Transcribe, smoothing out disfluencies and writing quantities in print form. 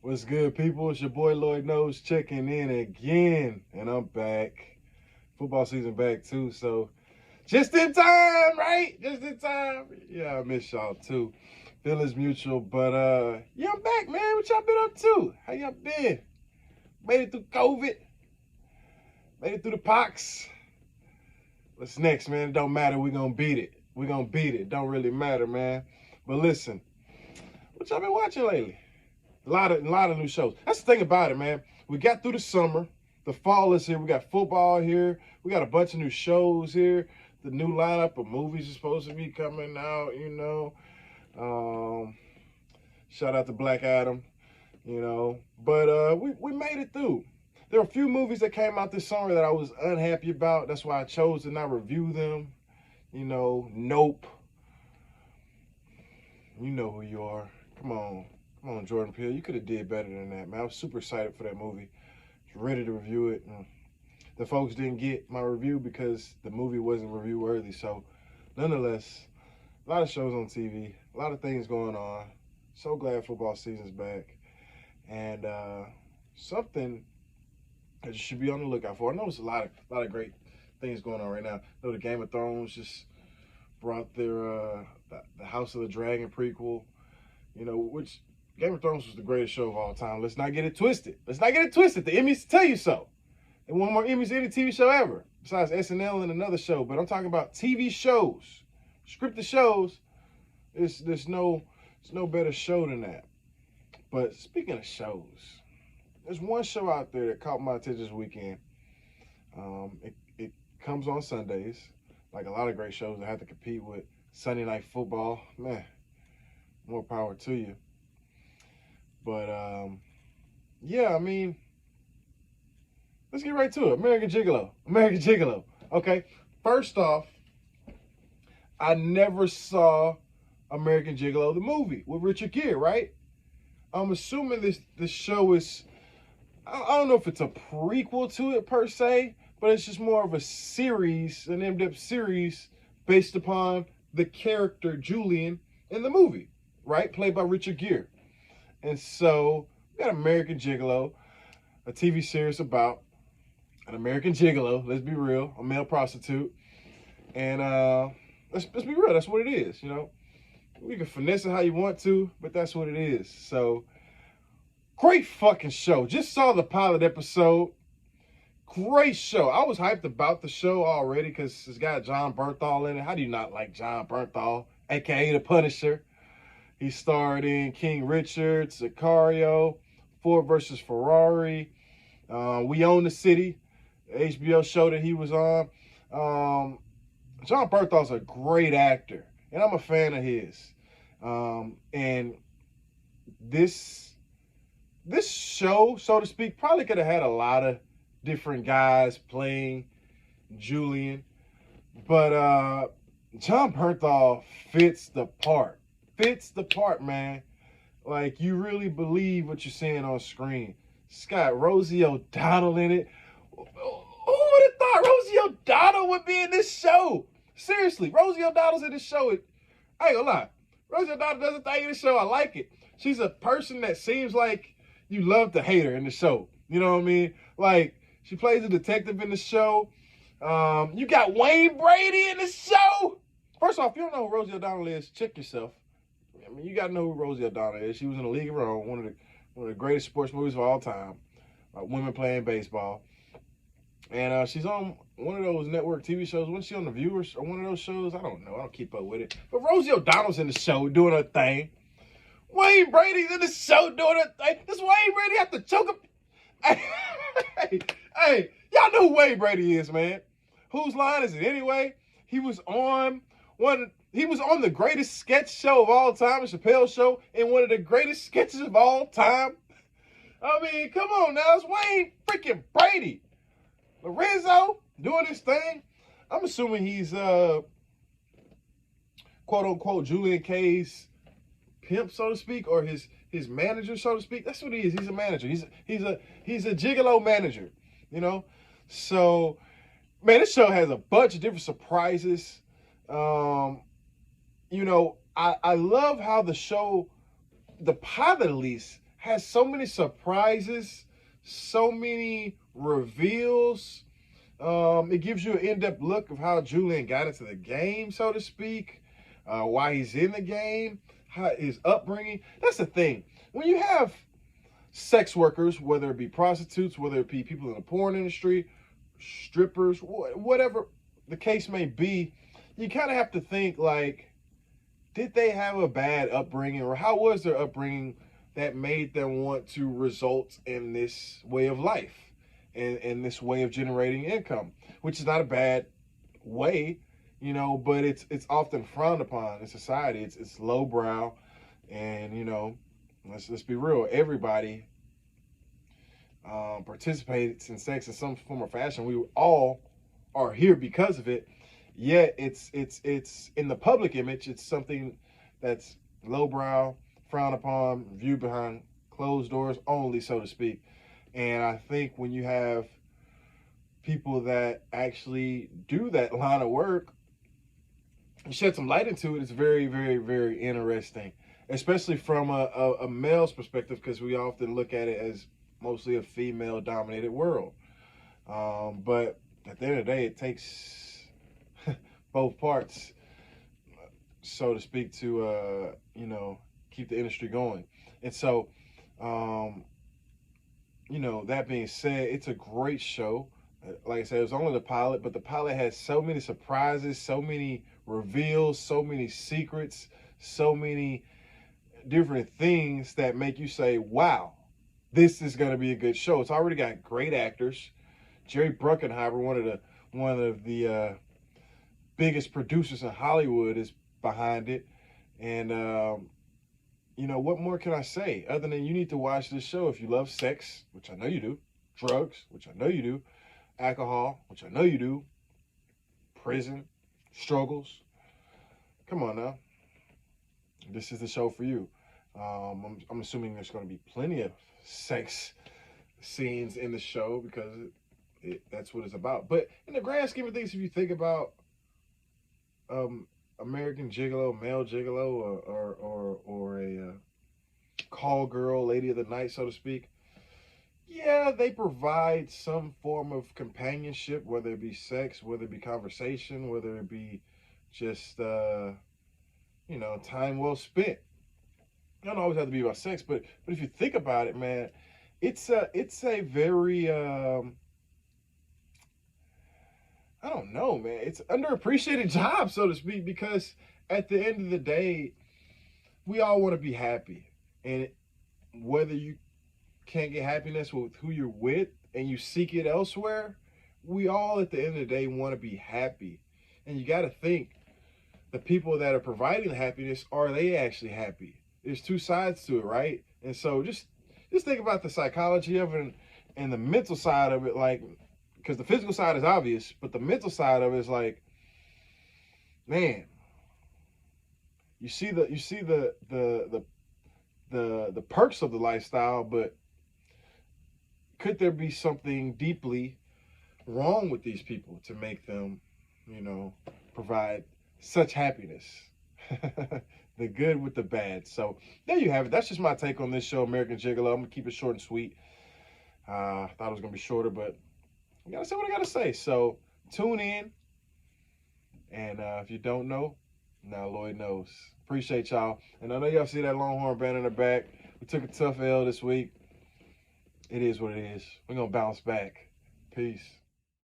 What's good, people? It's your boy Lloyd Knows checking in again, and I'm back. Football season back too, so just in time, right? Just in time. Yeah, I miss y'all too. Feelings mutual, but yeah, I'm back, man. What y'all been up to? How y'all been? Made it through COVID. Made it through the pox. What's next, man? It don't matter. We're gonna beat it. We're gonna beat it. Don't really matter, man. But listen, what y'all been watching lately? A lot of new shows. That's the thing about it, man. We got through the summer. The fall is here. We got football here. We got a bunch of new shows here. The new lineup of movies is supposed to be coming out, Shout out to Black Adam, But we made it through. There are a few movies that came out this summer that I was unhappy about. That's why I chose to not review them. Nope. You know who you are. Come on, Jordan Peele. You could have did better than that, man. I was super excited for that movie. I was ready to review it. The folks didn't get my review because the movie wasn't review worthy. So, nonetheless, a lot of shows on TV, a lot of things going on. So glad football season's back. And something that you should be on the lookout for. I know there's a lot of great things going on right now. I know the Game of Thrones just brought their the House of the Dragon prequel. Which Game of Thrones was the greatest show of all time. Let's not get it twisted. The Emmys tell you so. They won more Emmys than any TV show ever, besides SNL and another show. But I'm talking about TV shows, scripted shows. There's no better show than that. But speaking of shows, there's one show out there that caught my attention this weekend. It comes on Sundays, like a lot of great shows that have to compete with Sunday Night Football. Man, more power to you. But yeah, I mean, let's get right to it. American Gigolo. Okay, first off, I never saw American Gigolo, the movie with Richard Gere, right? I'm assuming this show is, I don't know if it's a prequel to it per se, but it's just more of a series, an in-depth series based upon the character Julian in the movie, right? Played by Richard Gere. And so we got American Gigolo, a TV series about an American gigolo. Let's be real, a male prostitute. And let's be real. That's what it is. You can finesse it how you want to, but that's what it is. So great fucking show. Just saw the pilot episode. Great show. I was hyped about the show already because it's got Jon Bernthal in it. How do you not like Jon Bernthal, aka the Punisher? He starred in King Richard, Sicario, Ford versus Ferrari, We Own the City, the HBO show that he was on. Jon Bernthal's a great actor, and I'm a fan of his. And this show, so to speak, probably could have had a lot of different guys playing Julian, but Jon Bernthal fits the part. Man. Like, you really believe what you're seeing on screen. It's got Rosie O'Donnell in it. Who would have thought Rosie O'Donnell would be in this show? Seriously, Rosie O'Donnell's in this show. I ain't gonna lie. Rosie O'Donnell does a thing in the show. I like it. She's a person that seems like you love to hate her in the show. You know what I mean? Like, she plays a detective in the show. You got Wayne Brady in the show. First off, if you don't know who Rosie O'Donnell is, check yourself. I mean, you got to know who Rosie O'Donnell is. She was in A League of Her Own, one of the greatest sports movies of all time. Women playing baseball. And she's on one of those network TV shows. Wasn't she on The View or one of those shows? I don't know. I don't keep up with it. But Rosie O'Donnell's in the show doing her thing. Wayne Brady's in the show doing her thing. Does Wayne Brady have to choke him? Hey, y'all know who Wayne Brady is, man. Whose line is it anyway? He was on the greatest sketch show of all time, the Chappelle Show, and one of the greatest sketches of all time. I mean, come on now, it's Wayne freaking Brady. Lorenzo doing his thing. I'm assuming he's quote unquote Julian K's pimp, so to speak, or his manager, so to speak. That's what he is. He's a manager. He's a gigolo manager. So man, this show has a bunch of different surprises. I love how the show, the pilot at least, has so many surprises, so many reveals. It gives you an in-depth look of how Julian got into the game, so to speak, why he's in the game, how his upbringing. That's the thing. When you have sex workers, whether it be prostitutes, whether it be people in the porn industry, strippers, whatever the case may be, you kind of have to think like, did they have a bad upbringing, or how was their upbringing that made them want to result in this way of life and this way of generating income, which is not a bad way, but it's often frowned upon in society. It's lowbrow, and let's be real. Everybody participates in sex in some form or fashion. We all are here because of it. Yet it's in the public image, it's something that's lowbrow, frowned upon, viewed behind closed doors only, so to speak. And I think when you have people that actually do that line of work and shed some light into it, it's very, very, very interesting, especially from a male's perspective, because we often look at it as mostly a female-dominated world. But at the end of the day, it takes both parts, so to speak, to keep the industry going. And so, that being said, it's a great show. Like I said, it was only the pilot, but the pilot has so many surprises, so many reveals, so many secrets, so many different things that make you say, wow, this is going to be a good show. It's already got great actors. Jerry Bruckheimer, one of the biggest producers in Hollywood, is behind it. And what more can I say other than you need to watch this show if you love sex, which I know you do, drugs, which I know you do, alcohol, which I know you do, prison, struggles. Come on now. This is the show for you. I'm assuming there's going to be plenty of sex scenes in the show because that's what it's about. But in the grand scheme of things, if you think about American Gigolo, male Gigolo, or a call girl, lady of the night, so to speak, yeah, they provide some form of companionship, whether it be sex, whether it be conversation, whether it be just time well spent. It don't always have to be about sex, but if you think about it, man, it's a very I don't know, man. It's underappreciated job, so to speak, because at the end of the day, we all want to be happy. And whether you can't get happiness with who you're with and you seek it elsewhere, we all at the end of the day want to be happy. And you got to think, the people that are providing the happiness, are they actually happy? There's two sides to it, right? And so just think about the psychology of it and the mental side of it, like, because the physical side is obvious, but the mental side of it is like, man, you see the perks of the lifestyle, but could there be something deeply wrong with these people to make them, provide such happiness? The good with the bad. So there you have it. That's just my take on this show, American Gigolo. I'm gonna keep it short and sweet. I thought it was gonna be shorter, but I gotta say what I gotta say. So tune in, and if you don't know, now Lloyd knows. Appreciate y'all, and I know y'all see that Longhorn band in the back. We took a tough L this week. It is what it is. We're gonna bounce back. Peace.